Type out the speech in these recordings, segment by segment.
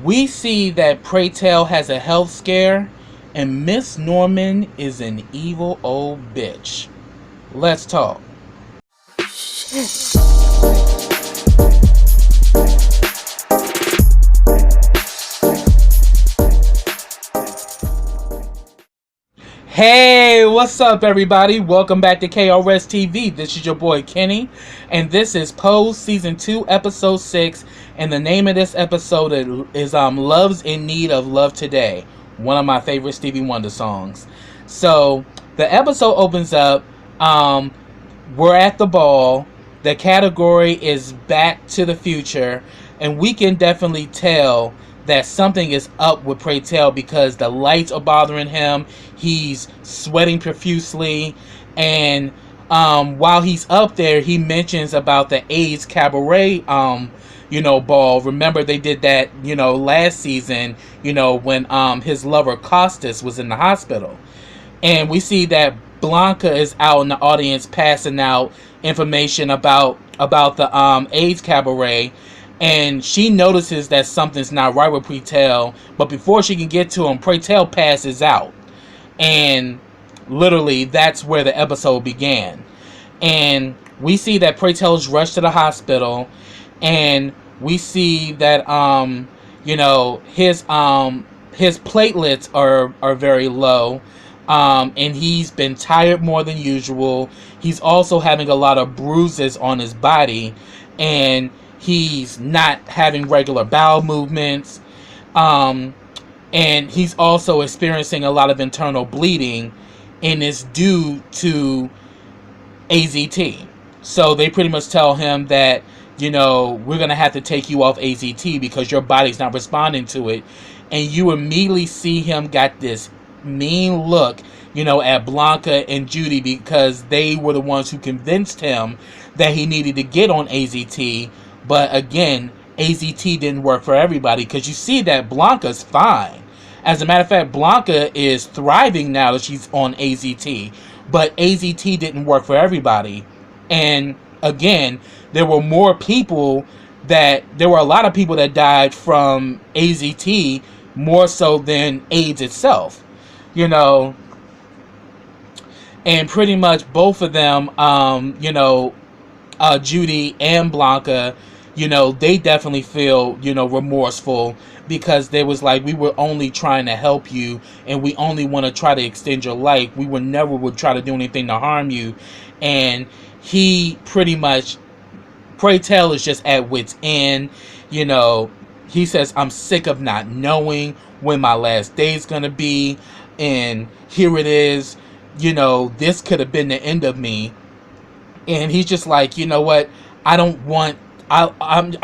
We see that Pray Tell has a health scare, and Miss Norman is an evil old bitch. Let's talk. Hey, what's up, everybody? Welcome back to KRS TV. This is your boy Kenny, and this is Pose Season 2, Episode 6. And the name of this episode is Love's in Need of Love Today, one of my favorite Stevie Wonder songs. So, the episode opens up. We're at the ball. The category is Back to the Future, and we can definitely tell that something is up with Pray Tell because the lights are bothering him. He's sweating profusely, and while he's up there, he mentions about the AIDS cabaret, ball. Remember they did that, last season, when his lover Costas was in the hospital, and we see that Blanca is out in the audience passing out information about the AIDS cabaret. And she notices that something's not right with Pray Tell, but before she can get to him, Pray Tell passes out. And literally, that's where the episode began. And we see that Pray Tell is rushed to the hospital, and we see that his platelets are very low, and he's been tired more than usual. He's also having a lot of bruises on his body, and he's not having regular bowel movements, and he's also experiencing a lot of internal bleeding, and it's due to AZT. So they pretty much tell him that, we're going to have to take you off AZT because your body's not responding to it. And you immediately see him got this mean look, at Blanca and Judy, because they were the ones who convinced him that he needed to get on AZT. But again, AZT didn't work for everybody, because you see that Blanca's fine. As a matter of fact, Blanca is thriving now that she's on AZT. But AZT didn't work for everybody. And again, there were a lot of people that died from AZT more so than AIDS itself. And pretty much both of them, Judy and Blanca, they definitely feel, remorseful, because they was like, we were only trying to help you, and we only want to try to extend your life. We would never try to do anything to harm you. And he pretty much, Pray Tell is just at wit's end. He says, I'm sick of not knowing when my last day is going to be, and here it is. This could have been the end of me. And he's just like, you know what? I'm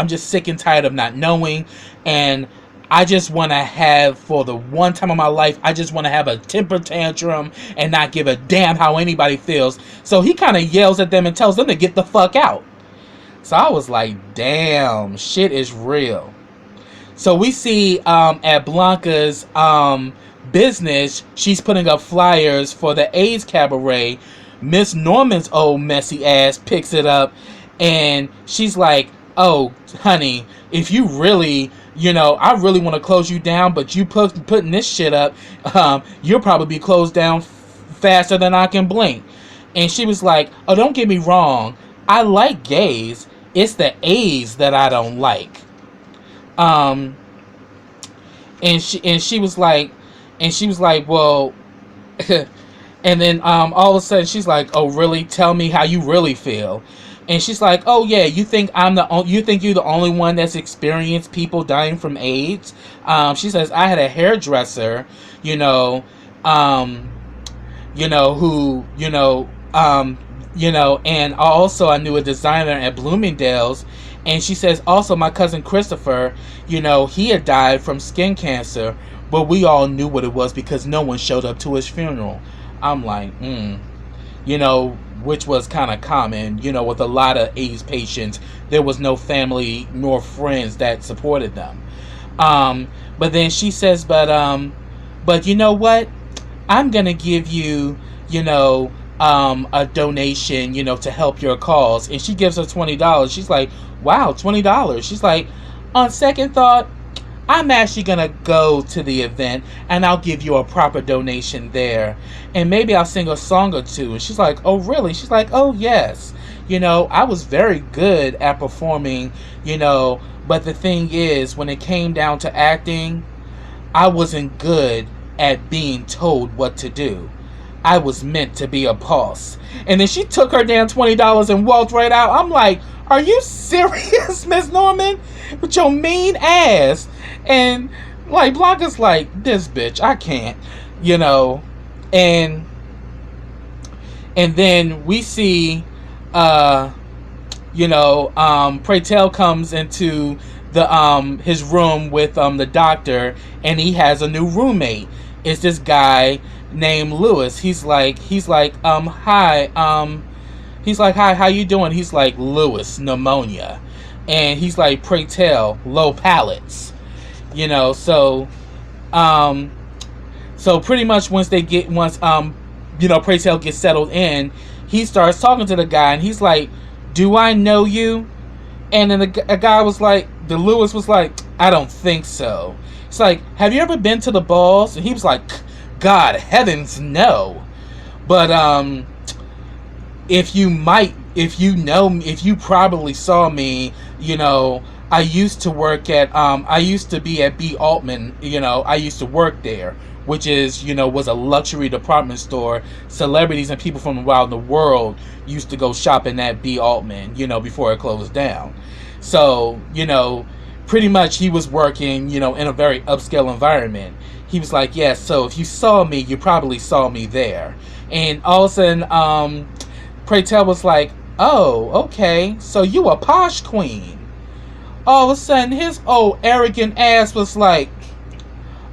just sick and tired of not knowing. And I just want to have, for the one time in my life, I just want to have a temper tantrum and not give a damn how anybody feels. So he kind of yells at them and tells them to get the fuck out. So I was like, damn, shit is real. So we see at Blanca's business, she's putting up flyers for the AIDS cabaret. Miss Norman's old messy ass picks it up, and she's like, oh, honey, if you really, I really want to close you down, but you putting this shit up, you'll probably be closed down faster than I can blink. And she was like, oh, don't get me wrong, I like gays, it's the A's that I don't like. And she was like, well, and then all of a sudden she's like, oh, really? Tell me how you really feel. And she's like, oh yeah, you think you're the only one that's experienced people dying from AIDS? She says, I had a hairdresser, and also I knew a designer at Bloomingdale's. And she says, also my cousin Christopher, he had died from skin cancer, but we all knew what it was because no one showed up to his funeral. I'm like, which was kind of common, with a lot of AIDS patients. There was no family nor friends that supported them. But then she says, but you know what? I'm going to give you, a donation, to help your cause. And she gives her $20. She's like, wow, $20. She's like, on second thought, I'm actually gonna go to the event and I'll give you a proper donation there. And maybe I'll sing a song or two. And she's like, oh, really? She's like, oh, yes. I was very good at performing, but the thing is, when it came down to acting, I wasn't good at being told what to do. I was meant to be a boss. And then she took her damn $20 and walked right out. I'm like, are you serious, Miss Norman? With your mean ass. And like Blanca's like, this bitch, I can't, and then we see Pray Tell comes into the his room with the doctor, and he has a new roommate. It's this guy named Lewis. He's like hi, how you doing? He's like, Lewis, pneumonia. And he's like, Pray Tell, low palates. So pretty much once Pray Tell gets settled in, he starts talking to the guy, and he's like, do I know you? And then a guy was like, the Lewis was like, I don't think so. It's like, have you ever been to the balls? And he was like, God heavens, no. But if you probably saw me, I used to be at B. Altman, I used to work there, which is, was a luxury department store. Celebrities and people from around the world used to go shopping at B. Altman, before it closed down. So, pretty much he was working, in a very upscale environment. He was like, yes, so if you saw me, you probably saw me there. And all of a sudden, Pray Tell was like, oh, okay, so you a posh queen. All of a sudden, his old arrogant ass was like,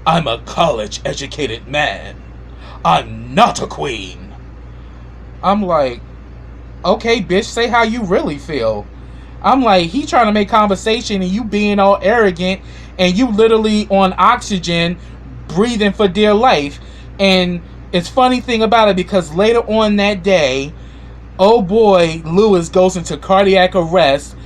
I'm a college-educated man. I'm not a queen. I'm like, okay, bitch, say how you really feel. I'm like, he trying to make conversation and you being all arrogant and you literally on oxygen, breathing for dear life. And it's funny thing about it, because later on that day, oh boy, Lewis goes into cardiac arrest.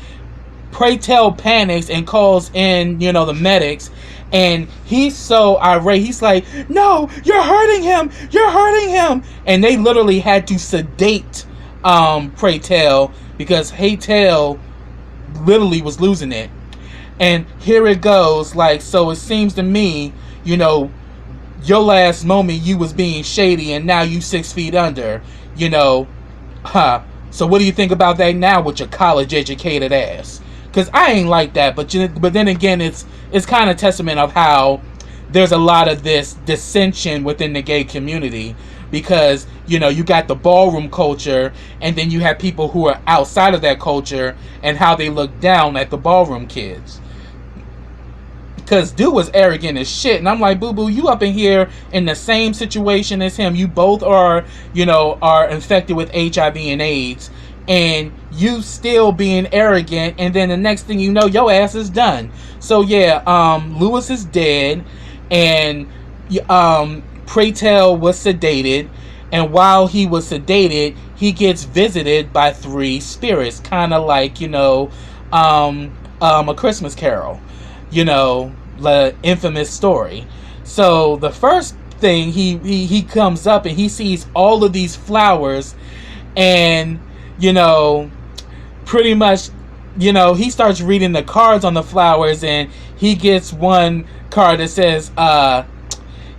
Pray Tell panics and calls in, the medics. And he's so irate. He's like, no, you're hurting him. You're hurting him. And they literally had to sedate Pray Tell, because Tell literally was losing it. And here it goes. Like, so it seems to me, your last moment you was being shady and now you 6 feet under, So what do you think about that now with your college educated ass? Because I ain't like that, but then again, it's kind of testament of how there's a lot of this dissension within the gay community, because you got the ballroom culture, and then you have people who are outside of that culture and how they look down at the ballroom kids. Because dude was arrogant as shit, and I'm like, boo boo, you up in here in the same situation as him. You both are infected with HIV and AIDS. And you still being arrogant, and then the next thing you know, your ass is done. So yeah, Lewis is dead, and Pray Tell was sedated, and while he was sedated, he gets visited by 3 spirits, kind of like A Christmas Carol, the infamous story. So the first thing, he comes up and he sees all of these flowers, and pretty much, he starts reading the cards on the flowers, and he gets one card that says,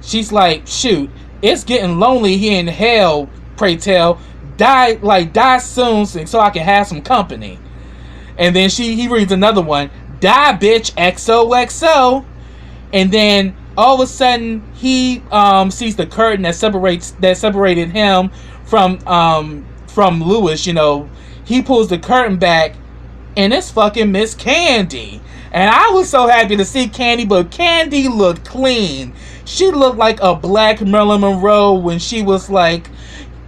she's like, shoot, it's getting lonely here in hell, Pray Tell. Die soon so I can have some company. And then he reads another one, die bitch, XOXO. And then all of a sudden he sees the curtain that separated him from Lewis. He pulls the curtain back, and it's fucking Miss Candy. And I was so happy to see Candy, but Candy looked clean. She looked like a black Marilyn Monroe when she was like,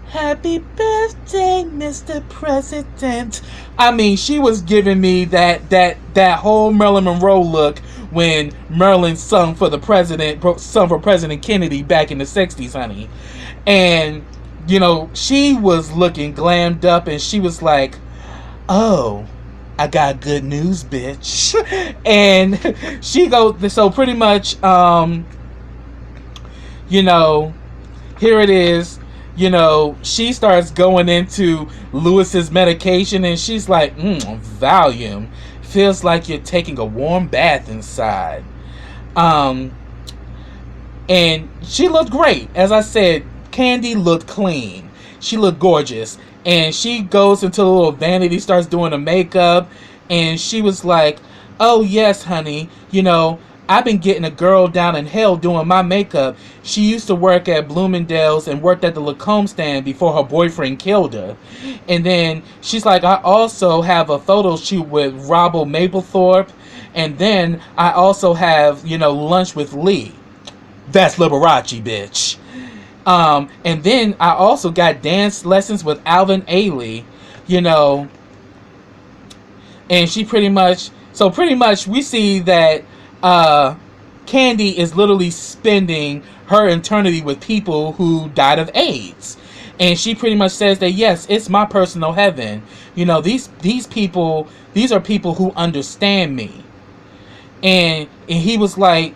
happy birthday, Mr. President. I mean, she was giving me that whole Marilyn Monroe look when Marilyn sung for President Kennedy back in the 60s, honey. And she was looking glammed up, and she was like, oh, I got good news, bitch. And she goes, so pretty much, you know, here it is. You know, she starts going into Lewis's medication, and she's like, Valium. Feels like you're taking a warm bath inside. Um, and she looked great. As I said, Candy looked clean. She looked gorgeous. And she goes into a little vanity, starts doing the makeup, and she was like, oh yes, honey, you know, I've been getting a girl down in hell doing my makeup. She used to work at Bloomingdale's and worked at the Lacombe stand before her boyfriend killed her. And then she's like, I also have a photo shoot with Robbo Mapplethorpe. And then I also have, you know, lunch with Lee. That's Liberace, bitch. And then I also got dance lessons with Alvin Ailey, you know. And she pretty much we see that Candy is literally spending her eternity with people who died of AIDS. And she pretty much says that, yes, it's my personal heaven. You know, these people, these are people who understand me. And he was like,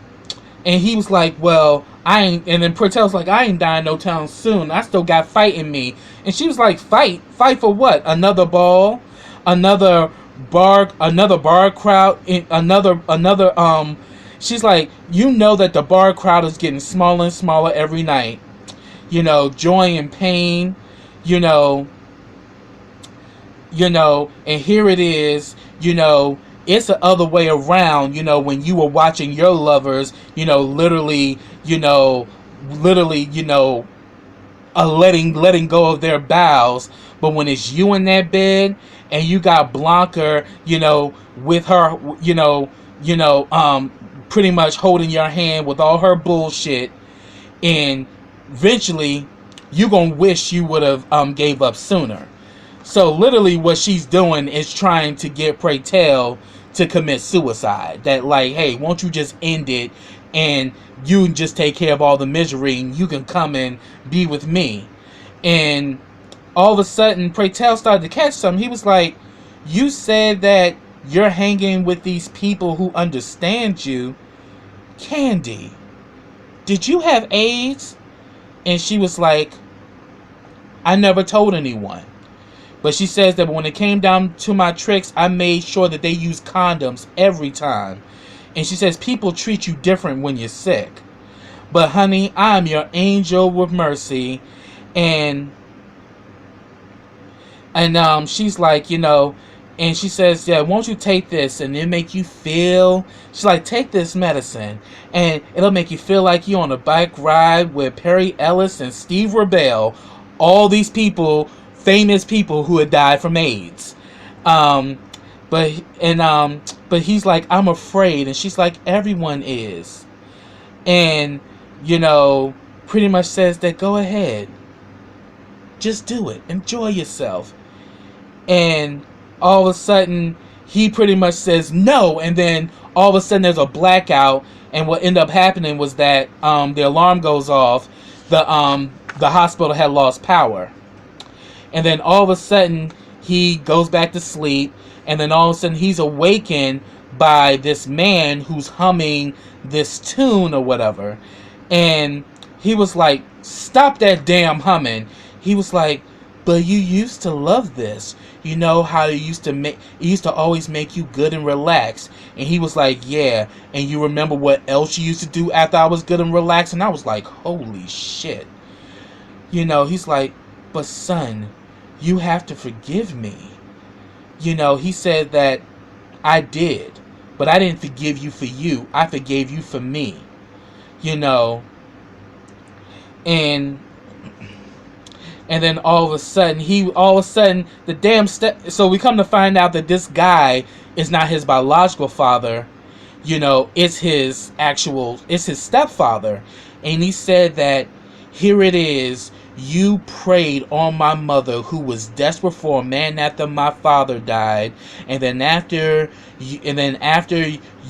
well, I ain't, and then Portel's like, I ain't dying no time soon. I still got fight in me. And she was like, fight for what? Another ball? Another bar crowd? She's like, you know that the bar crowd is getting smaller and smaller every night. You know, joy and pain, you know, and here it is, you know, it's the other way around, you know, when you were watching your lovers, you know, literally, letting go of their vows. But when it's you in that bed and you got Blanca, you know, with her, pretty much holding your hand with all her bullshit, and eventually you gonna wish you would have gave up sooner. So literally what she's doing is trying to get Preytel to commit suicide. That like, hey, won't you just end it and you can just take care of all the misery and you can come and be with me. And all of a sudden Preytel started to catch something. He was like, you said that you're hanging with these people who understand you. Candy, did you have AIDS? And she was like, I never told anyone. But she says that when it came down to my tricks, I made sure that they used condoms every time. And she says, people treat you different when you're sick. But honey, I'm your angel with mercy. And she's like, you know, and she says, yeah, won't you take this and it make you feel, she's like, take this medicine and it'll make you feel like you're on a bike ride with Perry Ellis and Steve Rebell, all these people, famous people who had died from AIDS. But he's like, I'm afraid. And she's like, everyone is. And, you know, pretty much says that, go ahead. Just do it. Enjoy yourself. And all of a sudden, he pretty much says no. And then all of a sudden, there's a blackout. And what ended up happening was that the alarm goes off. The hospital had lost power. And then all of a sudden, he goes back to sleep. And then all of a sudden, he's awakened by this man who's humming this tune or whatever. And he was like, stop that damn humming. He was like, but you used to love this. You know how it used to always make you good and relaxed. And he was like, yeah. And you remember what else you used to do after I was good and relaxed? And I was like, holy shit. You know, he's like, but son, you have to forgive me. You know, he said that I did, but I didn't forgive you for you. I forgave you for me. You know, and then all of a sudden, the damn so we come to find out that this guy is not his biological father. You know, it's his stepfather. And he said that, here it is, you preyed on my mother who was desperate for a man after my father died, and then after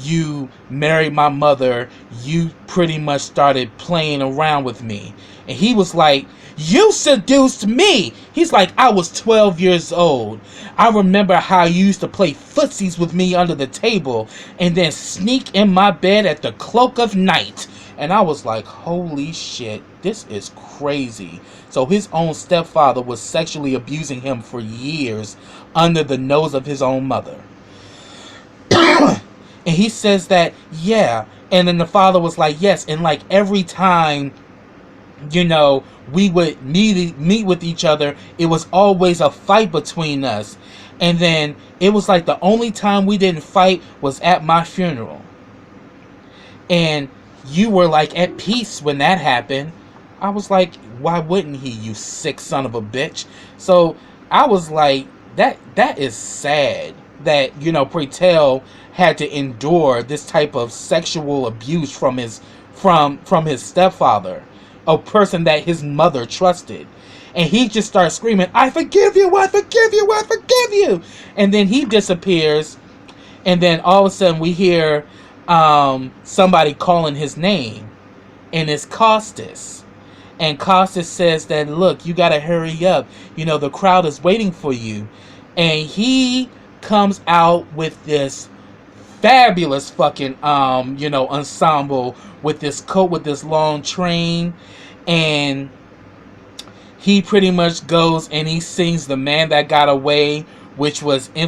you married my mother, you pretty much started playing around with me. And he was like, you seduced me. He's like, I was 12 years old. I remember how you used to play footsies with me under the table and then sneak in my bed at the cloak of night. And I was like, holy shit, this is crazy. So his own stepfather was sexually abusing him for years under the nose of his own mother. And he says that, yeah. And then the father was like, yes. And like every time, you know, we would meet with each other, it was always a fight between us. And then it was like the only time we didn't fight was at my funeral. And you were like at peace when that happened. I was like, why wouldn't he, you sick son of a bitch? So I was like, that is sad that, you know, Pretel had to endure this type of sexual abuse from his stepfather, a person that his mother trusted. And he just starts screaming, I forgive you, I forgive you, I forgive you. And then he disappears. And then all of a sudden we hear somebody calling his name. And it's Costas. And Costas says that, look, you got to hurry up. You know, the crowd is waiting for you. And he comes out with this fabulous fucking, you know, ensemble with this coat, with this long train. And he pretty much goes and he sings The Man That Got Away, which is a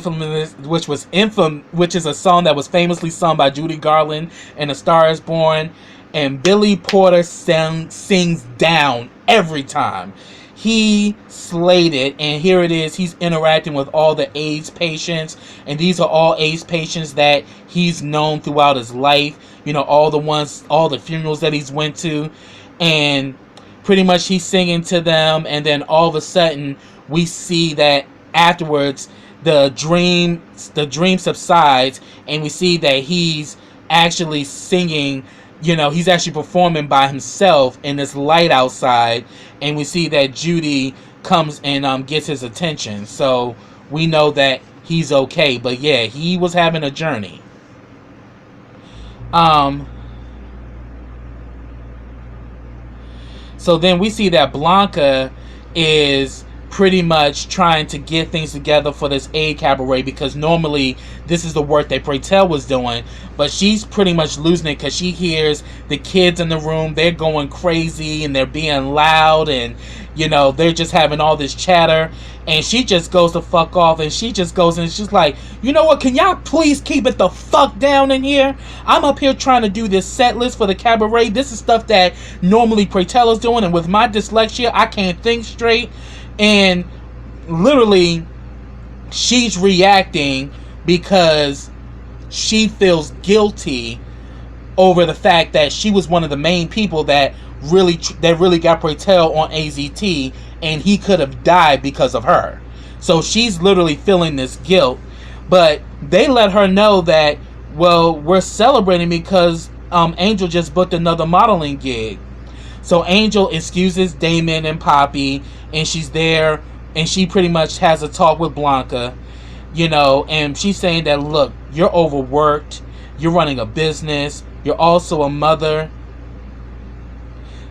song that was famously sung by Judy Garland in A Star Is Born. And Billy Porter sings down every time. He slayed it, and here it is. He's interacting with all the AIDS patients, and these are all AIDS patients that he's known throughout his life. You know, all the funerals that he's went to, and pretty much he's singing to them. And then all of a sudden, we see that afterwards, the dream subsides, and we see that he's actually singing. You know, he's actually performing by himself in this light outside, and we see that Judy comes and gets his attention. So we know that he's okay. But yeah, he was having a journey. So then we see that Blanca is pretty much trying to get things together for this aid cabaret, because normally this is the work that Pretel was doing, but she's pretty much losing it because she hears the kids in the room. They're going crazy and they're being loud, and you know, they're just having all this chatter, and she just goes to fuck off, and she just goes and she's like, you know what, can y'all please keep it the fuck down in here? I'm up here trying to do this set list for the cabaret. This is stuff that normally Pretel is doing, and with my dyslexia I can't think straight. And literally, she's reacting because she feels guilty over the fact that she was one of the main people that really got Pretel on AZT, and he could have died because of her. So she's literally feeling this guilt. But they let her know that, well, we're celebrating because Angel just booked another modeling gig. So Angel excuses Damon and Poppy, and she's there, and she pretty much has a talk with Blanca, you know, and she's saying that, look, you're overworked, you're running a business, you're also a mother.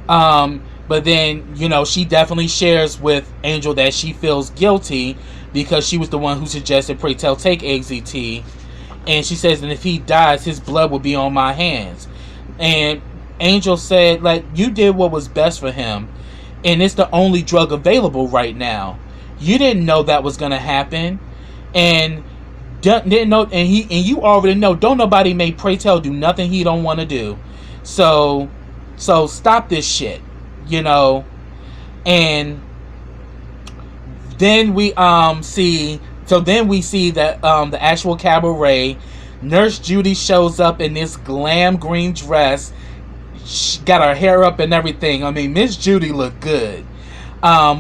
But then, you know, she definitely shares with Angel that she feels guilty because she was the one who suggested Pretel take AZT, and she says that if he dies, his blood will be on my hands. And Angel said, like, you did what was best for him, and it's the only drug available right now. You didn't know that was gonna happen, and didn't know, and you already know. Don't nobody make Pretel do nothing he don't want to do. So stop this shit, you know. And then we see that the actual cabaret. Nurse Judy shows up in this glam green dress. She got her hair up and everything. I mean, Miss Judy looked good.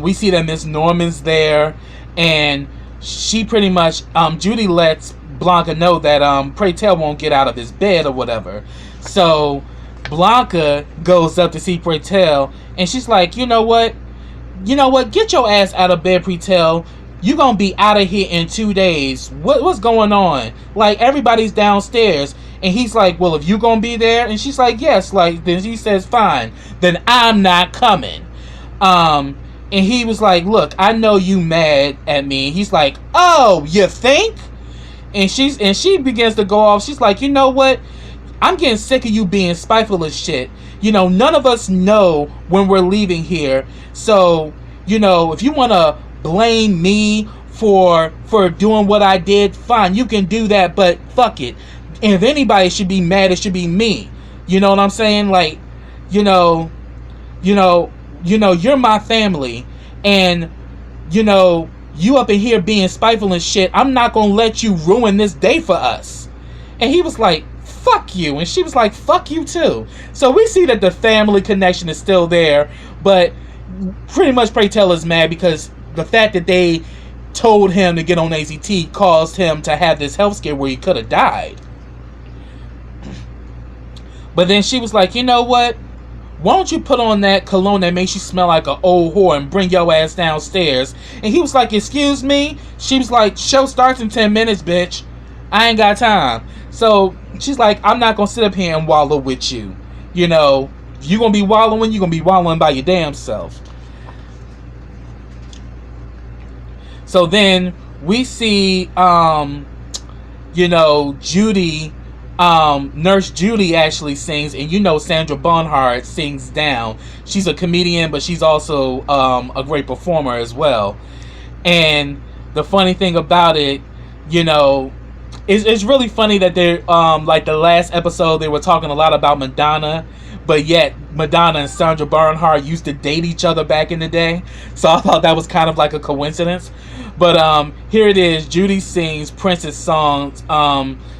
We see that Miss Norman's there, and she pretty much, Judy lets Blanca know that Pretel won't get out of his bed or whatever. So Blanca goes up to see Pretel, and she's like, you know what, get your ass out of bed, Pretel. You gonna be out of here in 2 days. What's going on? Like, everybody's downstairs. And he's like, well, if you gonna be there, and she's like, yes. Like, then he says, fine, then I'm not coming. And he was like, look, I know you mad at me. He's like, oh, you think? And she begins to go off. She's like, you know what? I'm getting sick of you being spiteful as shit. You know, none of us know when we're leaving here. So, you know, if you want to blame me for doing what I did, fine, you can do that, but fuck it. And if anybody should be mad, it should be me. You know what I'm saying? Like, you're my family, and you up in here being spiteful and shit. I'm not gonna let you ruin this day for us. And he was like, fuck you. And she was like, fuck you too. So we see that the family connection is still there, but pretty much Pray Tell is mad because the fact that they told him to get on AZT caused him to have this health scare where he could have died. But then she was like, you know what? Why don't you put on that cologne that makes you smell like an old whore and bring your ass downstairs? And he was like, excuse me? She was like, show starts in 10 minutes, bitch. I ain't got time. So she's like, I'm not going to sit up here and wallow with you. You know, if you're going to be wallowing, you're going to be wallowing by your damn self. So then we see, Judy, Nurse Judy actually sings, and Sandra Bernhard sings down. She's a comedian, but she's also a great performer as well. And the funny thing about it, it's really funny that they're like the last episode they were talking a lot about Madonna, but yet Madonna and Sandra Bernhard used to date each other back in the day. So I thought that was kind of like a coincidence. But here it is. Judy sings Prince's song,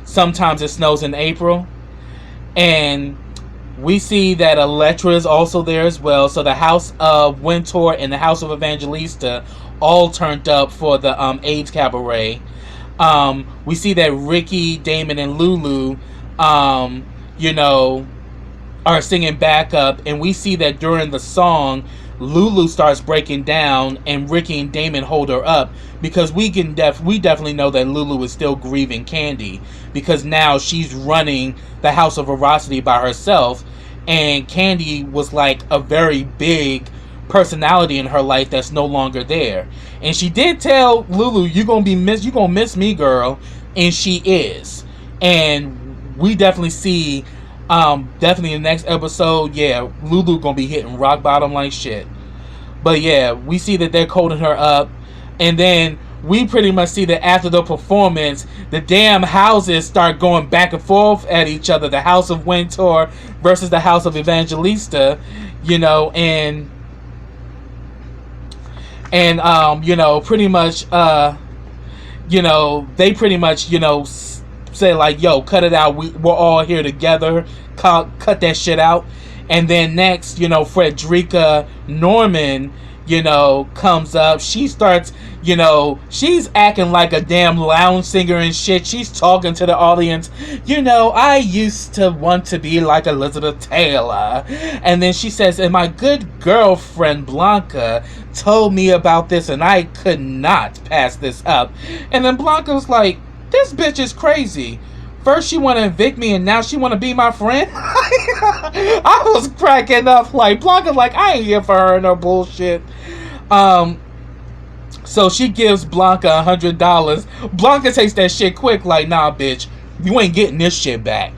Sometimes It Snows in April. And we see that Elektra is also there as well. So the House of Wintour and the House of Evangelista all turned up for the AIDS Cabaret. We see that Ricky, Damon, and Lulu, are singing backup. And we see that during the song, Lulu starts breaking down and Ricky and Damon hold her up because we definitely know that Lulu is still grieving Candy because now she's running the House of Veracity by herself, and Candy was like a very big personality in her life that's no longer there. And she did tell Lulu, you gonna miss me, girl, and she is. And we definitely see definitely in the next episode, Lulu gonna be hitting rock bottom like shit. But we see that they're holding her up, and then we pretty much see that after the performance, the damn houses start going back and forth at each other. The House of Wintour versus the House of Evangelista, and pretty much they pretty much say like, yo, cut it out, we're all here together, cut that shit out. And then next, Frederica Norman, comes up. She starts, she's acting like a damn lounge singer and shit. She's talking to the audience. I used to want to be like Elizabeth Taylor. And then she says, and my good girlfriend Blanca told me about this and I could not pass this up. And then Blanca was like, this bitch is crazy. First she want to evict me and now she want to be my friend? I was cracking up. Like, Blanca's like, I ain't here for her and her bullshit. So she gives Blanca $100. Blanca takes that shit quick like, nah, bitch, you ain't getting this shit back.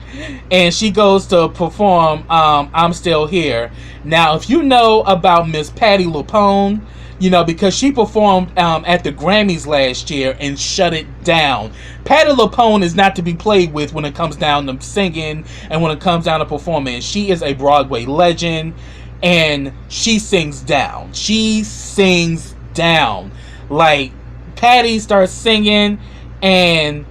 And she goes to perform I'm Still Here. Now, if you know about Miss Patti LuPone, because she performed at the Grammys last year and shut it down. Patti LuPone is not to be played with when it comes down to singing and when it comes down to performing. She is a Broadway legend, and she sings down. She sings down. Like, Patti starts singing, and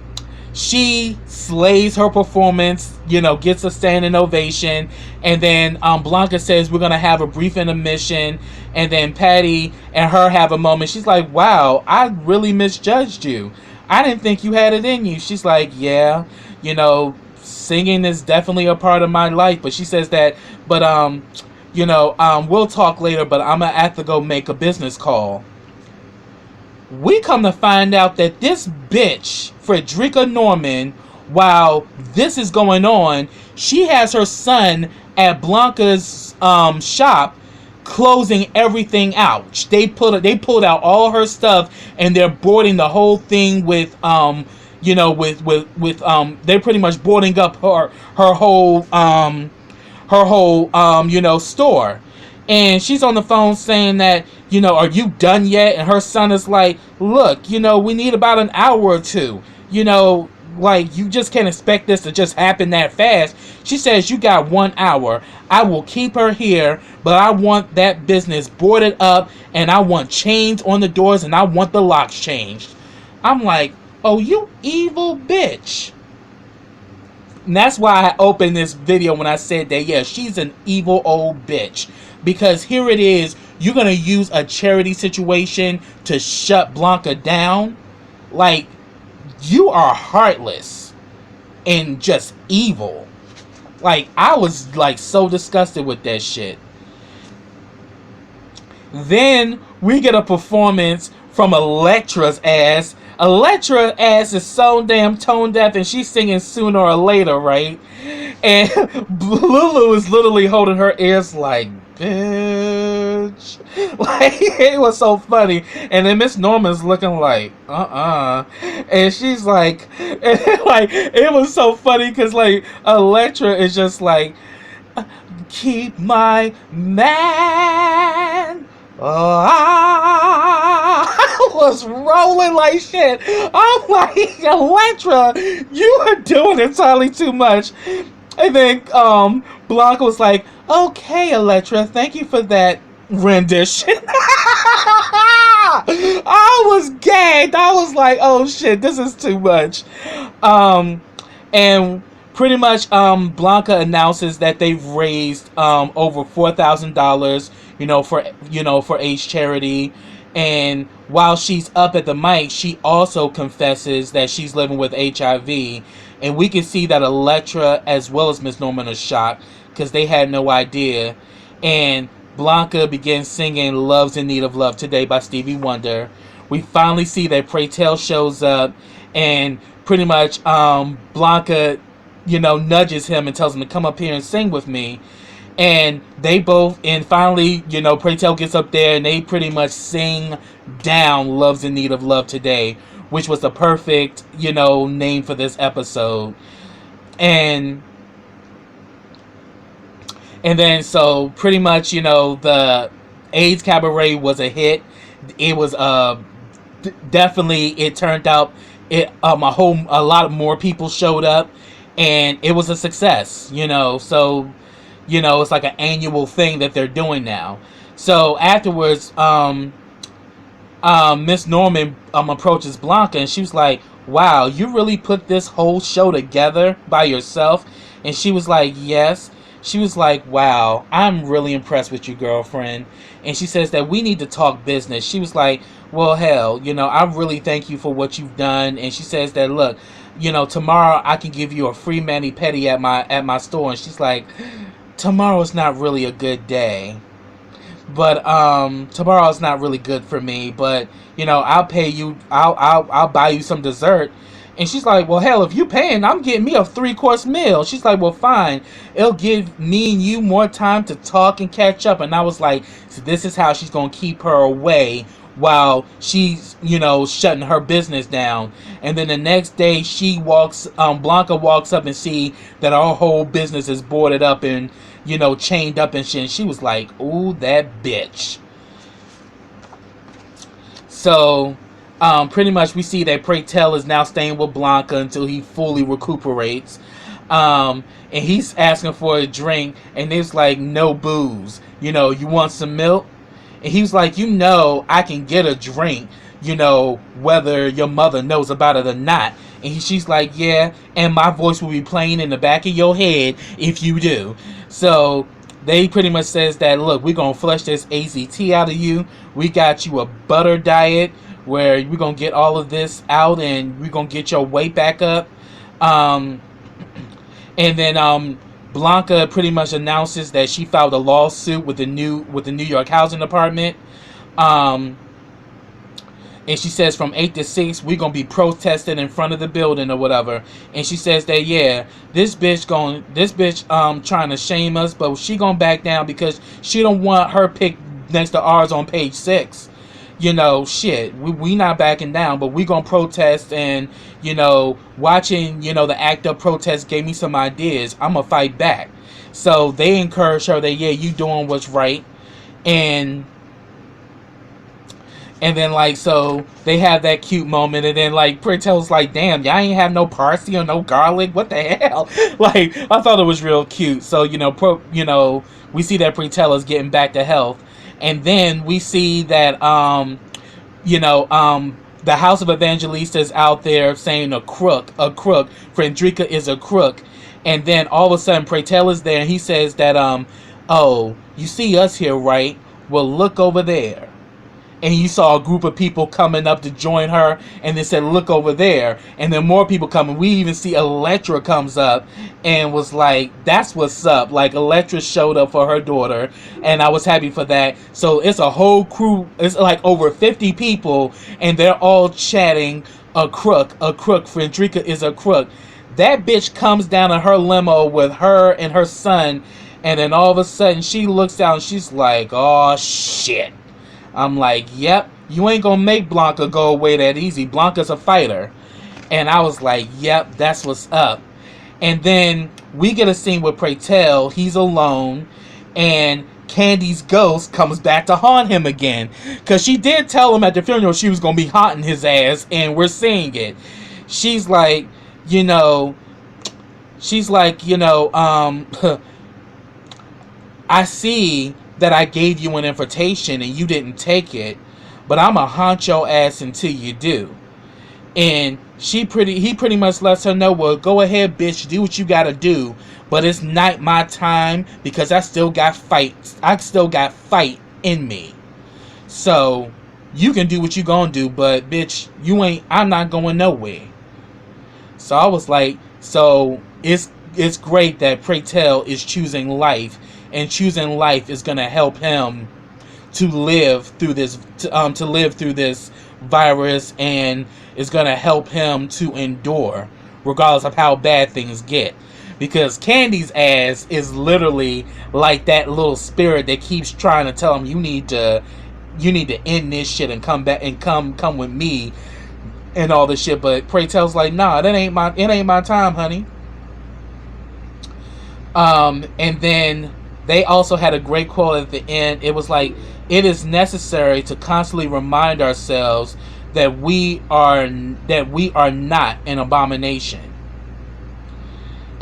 she slays her performance, gets a standing ovation. And then Blanca says, we're going to have a brief intermission. And then Patti and her have a moment. She's like, wow, I really misjudged you. I didn't think you had it in you. She's like, yeah, singing is definitely a part of my life. But she says that, but, we'll talk later, but I'm going to have to go make a business call. We come to find out that this bitch, Frederica Norman, while this is going on, she has her son at Blanca's shop closing everything out. They pulled out all her stuff, and they're boarding the whole thing with they're pretty much boarding up her whole store. And she's on the phone saying that, are you done yet? And her son is like, look, we need about an hour or two. Like, you just can't expect this to just happen that fast. She says, you got 1 hour. I will keep her here, but I want that business boarded up, and I want chains on the doors, and I want the locks changed. I'm like, oh, you evil bitch. And that's why I opened this video when I said that, yeah, she's an evil old bitch. Because here it is, you're going to use a charity situation to shut Blanca down. Like, you are heartless and just evil. Like, I was like so disgusted with that shit. Then we get a performance from Elektra's ass. Elektra's ass is so damn tone deaf, and she's singing Sooner or Later, right? And Lulu is literally holding her ears like, bitch. Like, it was so funny. And then Miss Norman's looking like, and she's like, and like, it was so funny because like Elektra is just like, keep my man. I was rolling like shit. I'm like, Elektra, you are doing entirely too much. And then Blanca was like, okay, Elektra, thank you for that rendition. I was gagged. I was like, oh shit, this is too much. And pretty much Blanca announces that they've raised over $4,000, for AIDS charity. And while she's up at the mic, she also confesses that she's living with HIV. And we can see that Elektra as well as Miss Norman are shocked because they had no idea. And Blanca begins singing Love's in Need of Love Today by Stevie Wonder. We finally see that Pray Tell shows up, and pretty much Blanca, nudges him and tells him to come up here and sing with me. And they both, and finally, Pray Tell gets up there and they pretty much sing down Love's in Need of Love Today, which was the perfect, name for this episode. And then, so, pretty much, the AIDS Cabaret was a hit. It was, definitely, it turned out, a lot more people showed up, and it was a success, so, it's like an annual thing that they're doing now. So, afterwards, Miss Norman approaches Blanca, and she was like, wow, you really put this whole show together by yourself? And she was like, yes. She was like, wow, I'm really impressed with you, girlfriend. And she says that we need to talk business. She was like, well, hell, I really thank you for what you've done. And she says that, look, tomorrow I can give you a free mani-pedi at my store. And she's like, tomorrow's not really a good day. But tomorrow's not really good for me. But I'll pay you. I'll buy you some dessert. And she's like, well, hell, if you paying, I'm getting me a 3-course meal. She's like, well, fine. It'll give me and you more time to talk and catch up. And I was like, so this is how she's going to keep her away while she's, shutting her business down. And then the next day, Blanca walks up and see that our whole business is boarded up and, chained up and shit. And she was like, ooh, that bitch. So pretty much we see that Pray Tell is now staying with Blanca until he fully recuperates. And he's asking for a drink, and it's like, no booze. You want some milk? And he was like, I can get a drink, whether your mother knows about it or not. And she's like, yeah, and my voice will be playing in the back of your head if you do. So they pretty much says that, look, we're going to flush this AZT out of you. We got you a butter diet where we're going to get all of this out and we're going to get your weight back up. And then Blanca pretty much announces that she filed a lawsuit with the New York Housing Department. And And she says from 8 to 6 we're gonna be protesting in front of the building or whatever. And she says that yeah, this bitch trying to shame us, but she gonna back down because she don't want her pick next to ours on page 6. You know, shit, we not backing down, but we gonna protest. And you know, watching, you know, the act of protest gave me some ideas. I'm gonna fight back. So they encourage her that yeah, you doing what's right. And then, like, so they have that cute moment, and then, like, Pritel's like, damn, y'all ain't have no parsley or no garlic? What the hell? Like, I thought it was real cute. So, you know, we see that Pritel is getting back to health. And then we see that, the House of Evangelista is out there saying a crook. Frederica is a crook. And then all of a sudden, Pritel is there, and he says that, oh, you see us here, right? Well, look over there. And you saw a group of people coming up to join her, and they said, look over there. And then more people coming. We even see Electra comes up and was like, that's what's up. Like, Electra showed up for her daughter, and I was happy for that. So it's a whole crew. It's like over 50 people, and they're all chatting a crook. Frederica is a crook. That bitch comes down in her limo with her and her son, and then all of a sudden she looks down and she's like, oh shit. I'm like, yep, you ain't gonna make Blanca go away that easy. Blanca's a fighter. And I was like, yep, that's what's up. And then we get a scene with Pritel. He's alone, and Candy's ghost comes back to haunt him again. Because she did tell him at the funeral she was gonna be haunting his ass, and we're seeing it. She's like, I see that I gave you an invitation and you didn't take it, but I'ma haunt your ass until you do. And he pretty much lets her know, well, go ahead, bitch, do what you gotta do, but it's not my time because I still got fight in me. So you can do what you gonna do, but bitch, I'm not going nowhere. So I was like, so it's great that Pritel is choosing life. And choosing life is going to help him to live through this virus, and is going to help him to endure regardless of how bad things get. Because Candy's ass is literally like that little spirit that keeps trying to tell him, you need to end this shit and come back and come with me and all this shit. But Pratel's like, nah, it ain't my time, honey. And then they also had a great quote at the end. It was like, it is necessary to constantly remind ourselves that we are not an abomination.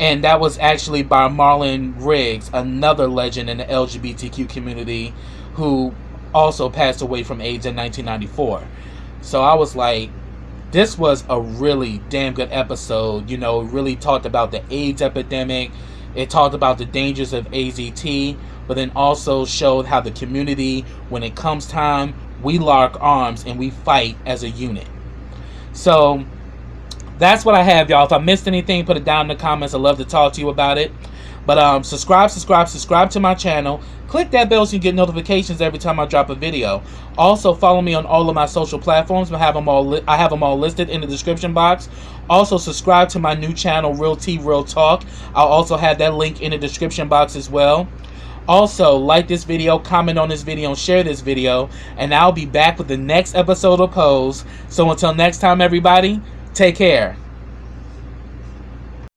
And that was actually by Marlon Riggs, another legend in the LGBTQ community, who also passed away from AIDS in 1994. So I was like, this was a really damn good episode. You know, it really talked about the AIDS epidemic. It talked about the dangers of AZT, but then also showed how the community, when it comes time, we lock arms and we fight as a unit. So that's what I have, y'all. If I missed anything, put it down in the comments. I'd love to talk to you about it. But subscribe to my channel. Click that bell so you get notifications every time I drop a video. Also, follow me on all of my social platforms. I have them all listed in the description box. Also, subscribe to my new channel, Real Tea, Real Talk. I'll also have that link in the description box as well. Also, like this video, comment on this video, and share this video. And I'll be back with the next episode of Pose. So until next time, everybody, take care.